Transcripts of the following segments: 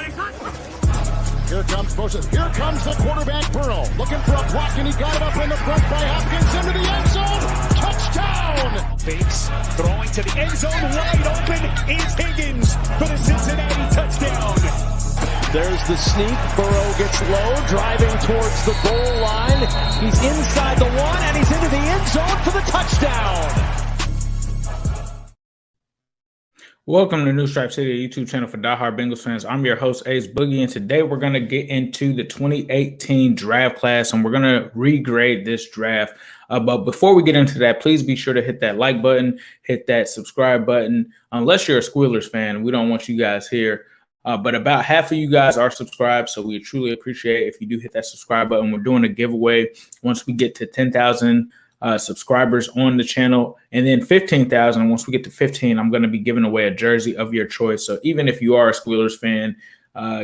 Here comes Moses. Here comes the quarterback, Burrow. Looking for a block, and he got it up in the front by Hopkins into the end zone. Touchdown! Fakes, throwing to the end zone. Wide open is Higgins for the Cincinnati touchdown. There's the sneak. Burrow gets low, driving towards the goal line. He's inside the one, and he's into the end zone for the touchdown. Welcome to New Stripe City, YouTube channel for diehard Bengals fans. I'm your host, Ace Boogie, and today we're going to get into the 2018 draft class, and we're going to regrade this draft. But before we get into that, please be sure to hit that like button, hit that subscribe button. Unless you're a Squealers fan, we don't want you guys here. But about half of you guys are subscribed, so we truly appreciate it if you do hit that subscribe button. We're doing a giveaway once we get to 10,000 subscribers on the channel, and then 15,000. Once we get to 15, I'm going to be giving away a jersey of your choice. So even if you are a Squealers fan,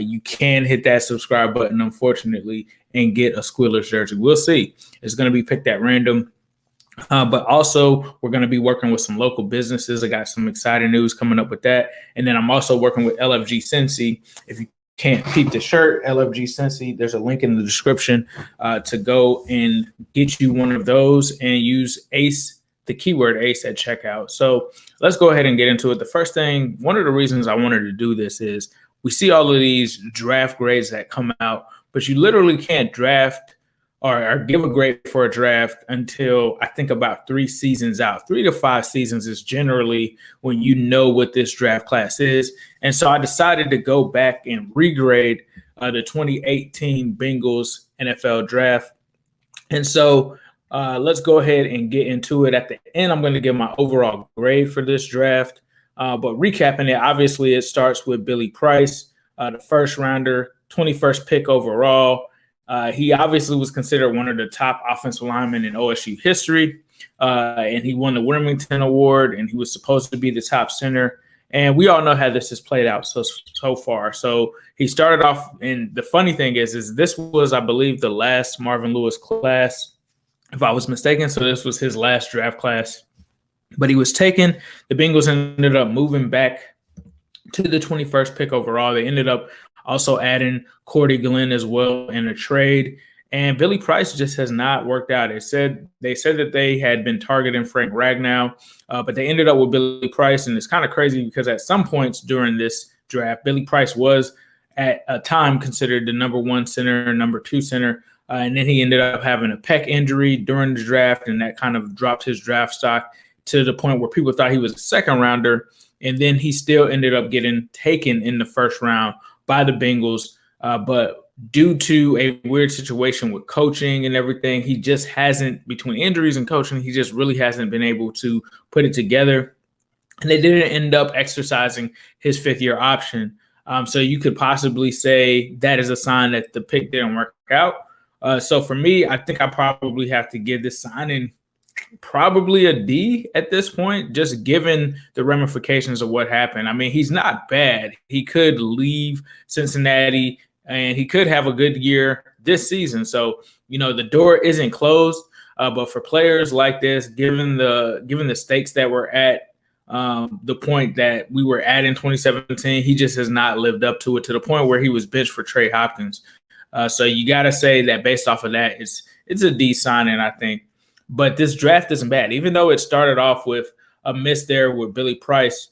you can hit that subscribe button, unfortunately, and get a Squealers jersey. We'll see. It's going to be picked at random. But also, we're going to be working with some local businesses. I got some exciting news coming up with that. And then I'm also working with LFG Cincy. If you can't peep the shirt, LFG Cincy, there's a link in the description to go and get you one of those and use ACE, the keyword ACE at checkout. So let's go ahead and get into it. The first thing, one of the reasons I wanted to do this is we see all of these draft grades that come out, but you literally can't draft or give a grade for a draft until I think about 3 seasons out. 3 to 5 seasons is generally when you know what this draft class is. And so I decided to go back and regrade the 2018 Bengals NFL draft. And so let's go ahead and get into it. At the end, I'm going to give my overall grade for this draft. But recapping it, obviously it starts with Billy Price, the first rounder, 21st pick overall. He obviously was considered one of the top offensive linemen in OSU history, and he won the Wilmington Award, and he was supposed to be the top center. And we all know how this has played out so far. So he started off, and the funny thing is this was, I believe, the last Marvin Lewis class, if I was mistaken. So this was his last draft class. But he was taken. The Bengals ended up moving back to the 21st pick overall. They ended up also adding Cordy Glenn as well in a trade. And Billy Price just has not worked out. They said that they had been targeting Frank Ragnow, but they ended up with Billy Price. And it's kind of crazy because at some points during this draft, Billy Price was at a time considered the number 1 center, number 2 center. And then he ended up having a pec injury during the draft, and that kind of dropped his draft stock to the point where people thought he was a second rounder. And then he still ended up getting taken in the first round by the Bengals, but due to a weird situation with coaching and everything, he just hasn't, between injuries and coaching, he just really hasn't been able to put it together. And they didn't end up exercising his 5th-year option. So you could possibly say that is a sign that the pick didn't work out. So for me, I think I probably have to give this signing probably a D at this point, just given the ramifications of what happened. I mean, he's not bad. He could leave Cincinnati and he could have a good year this season. So, you know, the door isn't closed. But for players like this, given the stakes that we're at, the point that we were at in 2017, he just has not lived up to it, to the point where he was benched for Trey Hopkins. So you got to say that based off of that, it's a D signing, I think. But this draft isn't bad. Even though it started off with a miss there with Billy Price,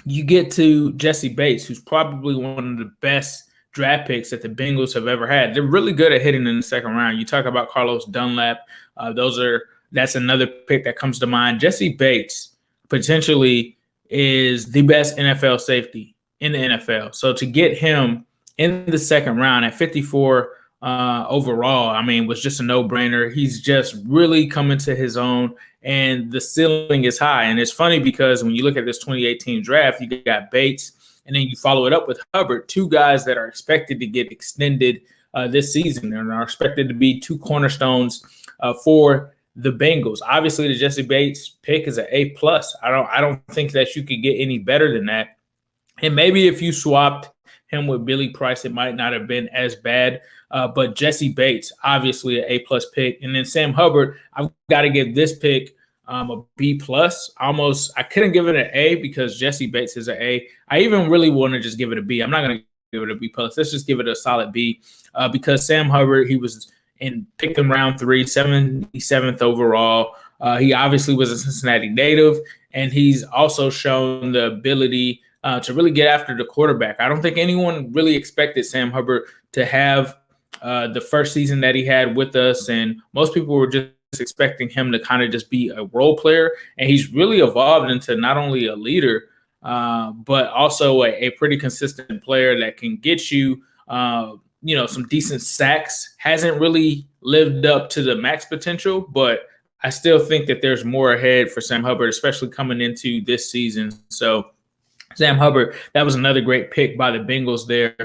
you get to Jesse Bates, who's probably one of the best draft picks that the Bengals have ever had. They're really good at hitting in the second round. You talk about Carlos Dunlap. That's another pick that comes to mind. Jesse Bates potentially is the best NFL safety in the NFL. So to get him in the second round at 54 overall, I mean, was just a no-brainer. He's just really coming to his own, and the ceiling is high. And it's funny because when you look at this 2018 draft, you got Bates, and then you follow it up with Hubbard, 2 guys that are expected to get extended this season and are expected to be 2 cornerstones for the Bengals. Obviously, the Jesse Bates pick is an A+. I don't think that you could get any better than that. And maybe if you swapped him with Billy Price, it might not have been as bad. But Jesse Bates, obviously an A+ pick. And then Sam Hubbard, I've got to give this pick a B+. I couldn't give it an A because Jesse Bates is an A. I even really want to just give it a B. I'm not going to give it a B plus. Let's just give it a solid B because Sam Hubbard, he was picked in round 3, 77th overall. He obviously was a Cincinnati native, and he's also shown the ability to really get after the quarterback. I don't think anyone really expected Sam Hubbard to have the first season that he had with us, and most people were just expecting him to kind of just be a role player, and he's really evolved into not only a leader, but also a pretty consistent player that can get you, some decent sacks. Hasn't really lived up to the max potential, but I still think that there's more ahead for Sam Hubbard, especially coming into this season. So Sam Hubbard, that was another great pick by the Bengals there.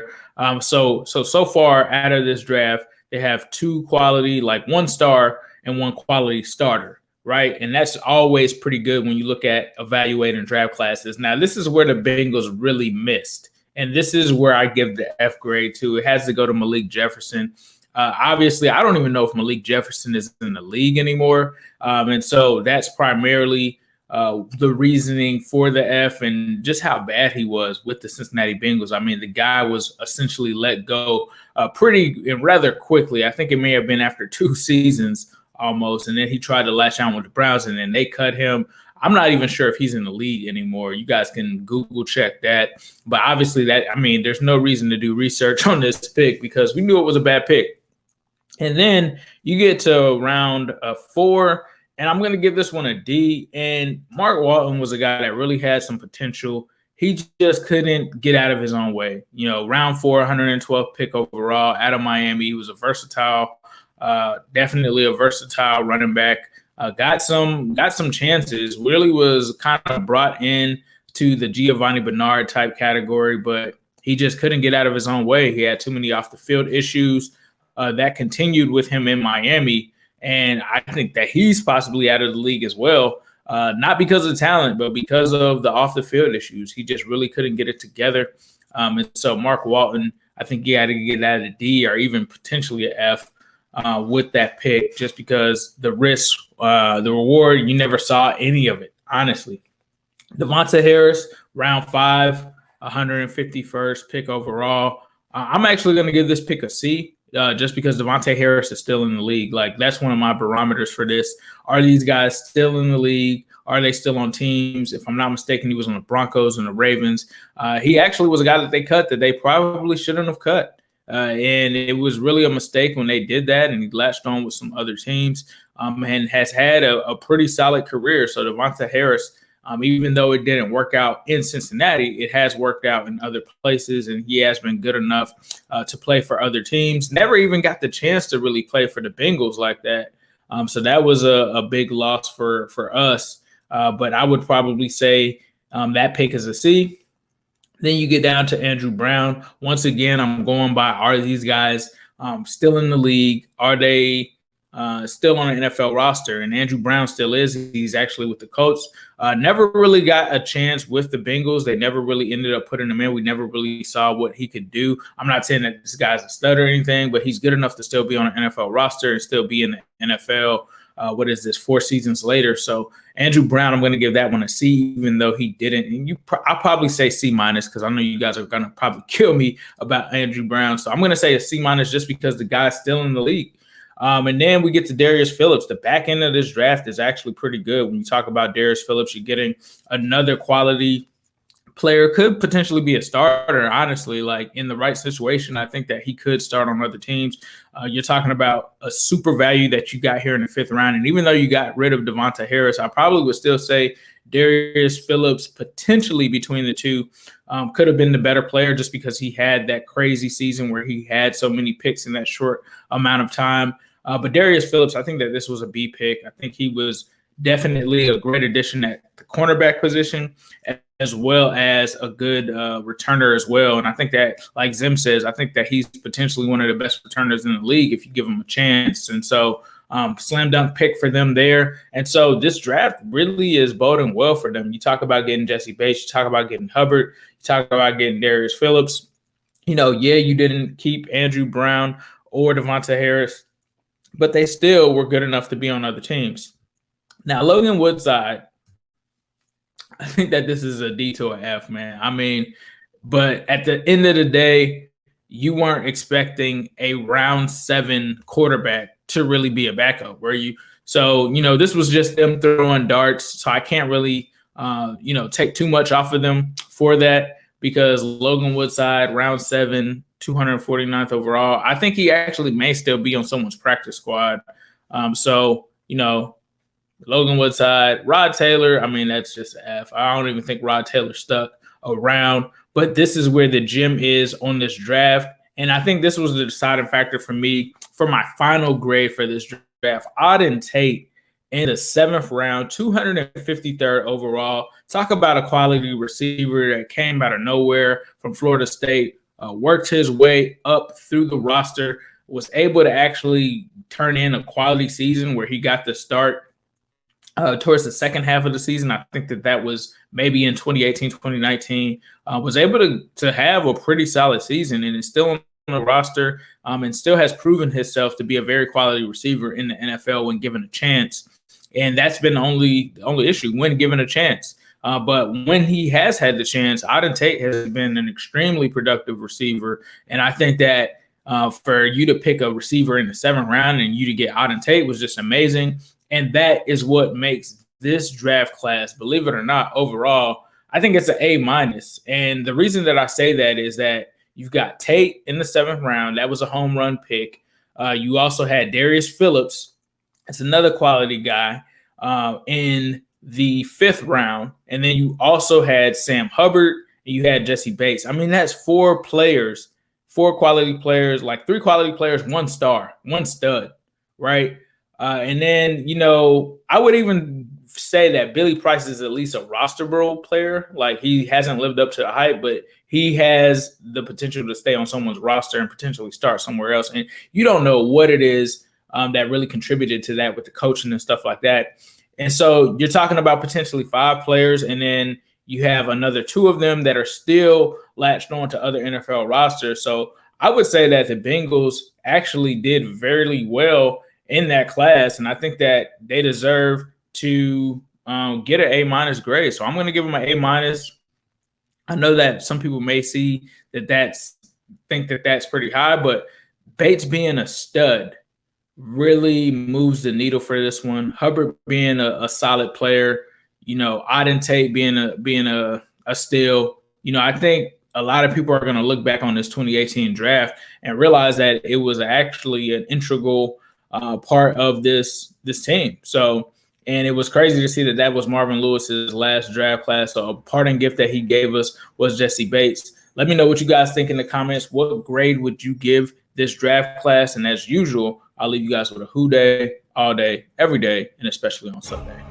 So far out of this draft, they have 2 quality, like 1 star and 1 quality starter, right? And that's always pretty good when you look at evaluating draft classes. Now, this is where the Bengals really missed, and this is where I give the F grade to. It has to go to Malik Jefferson. Obviously, I don't even know if Malik Jefferson is in the league anymore, and so that's primarily the reasoning for the F and just how bad he was with the Cincinnati Bengals. I mean, the guy was essentially let go rather quickly. I think it may have been after 2 seasons almost, and then he tried to latch on with the Browns, and then they cut him. I'm not even sure if he's in the league anymore. You guys can Google check that. But obviously there's no reason to do research on this pick because we knew it was a bad pick. And then you get to round 4, and I'm going to give this one a D. And Mark Walton was a guy that really had some potential. He just couldn't get out of his own way. Round 4, 112th pick overall out of Miami. He was definitely a versatile running back. Got some chances. Really was kind of brought in to the Giovanni Bernard type category, but he just couldn't get out of his own way. He had too many off the field issues that continued with him in Miami. And I think that he's possibly out of the league as well, not because of talent, but because of the off the field issues. He just really couldn't get it together. And so Mark Walton, I think he had to get out of a D or even potentially an F with that pick, just because the risk, the reward, you never saw any of it, honestly. Devonta Harris, round 5, 151st pick overall. I'm actually going to give this pick a C. Just because Devonta Harris is still in the league. Like, that's one of my barometers for this. Are these guys still in the league? Are they still on teams? If I'm not mistaken, he was on the Broncos and the Ravens. He actually was a guy that they cut that they probably shouldn't have cut. And it was really a mistake when they did that, and he latched on with some other teams and has had a pretty solid career. So Devonta Harris, even though it didn't work out in Cincinnati, it has worked out in other places, and he has been good enough to play for other teams. Never even got the chance to really play for the Bengals like that. So that was a big loss for us. But I would probably say that pick is a C. Then you get down to Andrew Brown. Once again, I'm going by, are these guys still in the league? Are they still on an NFL roster? And Andrew Brown still is. He's actually with the Colts. Never really got a chance with the Bengals. They never really ended up putting him in. We never really saw what he could do. I'm not saying that this guy's a stud or anything, but he's good enough to still be on an NFL roster and still be in the NFL. 4 seasons later? So Andrew Brown, I'm going to give that one a C, even though he didn't. And I'll probably say C minus because I know you guys are going to probably kill me about Andrew Brown. So I'm going to say a C minus just because the guy's still in the league. And then we get to Darius Phillips. The back end of this draft is actually pretty good. When you talk about Darius Phillips, you're getting another quality player, could potentially be a starter, honestly. Like, in the right situation, I think that he could start on other teams. You're talking about a super value that you got here in the 5th round. And even though you got rid of Devonta Harris, I probably would still say Darius Phillips, potentially between the two, could have been the better player just because he had that crazy season where he had so many picks in that short amount of time. But Darius Phillips, I think that this was a B pick. I think he was definitely a great addition at the cornerback position, as well as a good returner as well. And I think that, like Zim says, I think that he's potentially one of the best returners in the league if you give him a chance. And so slam dunk pick for them there. And so this draft really is boding well for them. You talk about getting Jesse Bates, you talk about getting Hubbard, you talk about getting Darius Phillips. You didn't keep Andrew Brown or Devonta Harris, but they still were good enough to be on other teams. Now, Logan Woodside, I think that this is a D to an F, man. I mean, But at the end of the day, you weren't expecting a round 7 quarterback to really be a backup, were you? So, this was just them throwing darts. So I can't really, take too much off of them for that, because Logan Woodside, round 7, 249th overall. I think he actually may still be on someone's practice squad. Logan Woodside, Rod Taylor, I mean, that's just an F. I don't even think Rod Taylor stuck around. But this is where the gem is on this draft. And I think this was the deciding factor for me for my final grade for this draft. Auden Tate in the 7th round, 253rd overall. Talk about a quality receiver that came out of nowhere from Florida State, worked his way up through the roster, was able to actually turn in a quality season where he got the start towards the second half of the season. I think that was maybe in 2018, 2019, was able to have a pretty solid season and is still on the roster and still has proven himself to be a very quality receiver in the NFL when given a chance. And that's been the only issue, when given a chance. But when he has had the chance, Auden Tate has been an extremely productive receiver. And I think that for you to pick a receiver in the 7th round and you to get Auden Tate was just amazing. And that is what makes this draft class, believe it or not, overall, I think it's an A-. And the reason that I say that is that you've got Tate in the 7th round. That was a home run pick. You also had Darius Phillips. That's another quality guy in the 5th round. And then you also had Sam Hubbard and you had Jesse Bates. I mean, that's 4 players, 4 quality players, like 3 quality players, 1 star, 1 stud, right? And then, I would even say that Billy Price is at least a rosterable player. Like, he hasn't lived up to the hype, but he has the potential to stay on someone's roster and potentially start somewhere else. And you don't know what it is that really contributed to that with the coaching and stuff like that. And so you're talking about potentially 5 players, and then you have another 2 of them that are still latched on to other NFL rosters. So I would say that the Bengals actually did very well in that class, and I think that they deserve to get an A- grade. So I'm going to give them an A-. I know that some people may see that that's pretty high, but Bates being a stud really moves the needle for this one. Hubbard being a solid player, Auden Tate being a steal. I think a lot of people are going to look back on this 2018 draft and realize that it was actually an integral part of this team. So, and it was crazy to see that was Marvin Lewis's last draft class. So a parting gift that he gave us was Jesse Bates. Let me know what you guys think in the comments. What grade would you give this draft class? And as usual, I'll leave you guys with a who day, all day, every day, and especially on Sunday.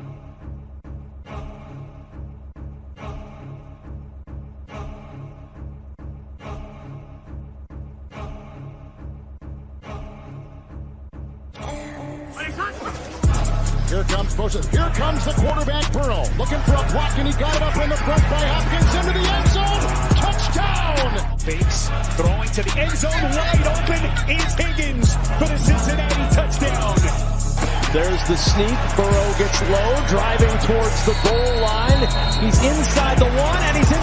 Here comes the quarterback, Burrow, looking for a block, and he got it up in the front by Hopkins into the end zone. Touchdown! Bates throwing to the end zone, wide open is Higgins for the Cincinnati touchdown. There's the sneak. Burrow gets low, driving towards the goal line. He's inside the 1, and he's in